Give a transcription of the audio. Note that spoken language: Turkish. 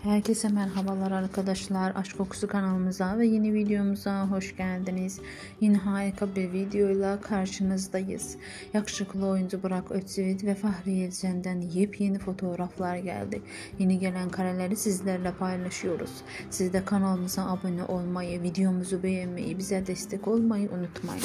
Herkese merhabalar arkadaşlar. Aşk Kokusu kanalımıza ve yeni videomuza hoş geldiniz. Yine harika bir videoyla karşınızdayız. Yakışıklı oyuncu Burak Özçivit ve Fahriye Evcen'den yepyeni fotoğraflar geldi. Yeni gelen kareleri sizlerle paylaşıyoruz. Siz de kanalımıza abone olmayı, videomuzu beğenmeyi, bize destek olmayı unutmayın.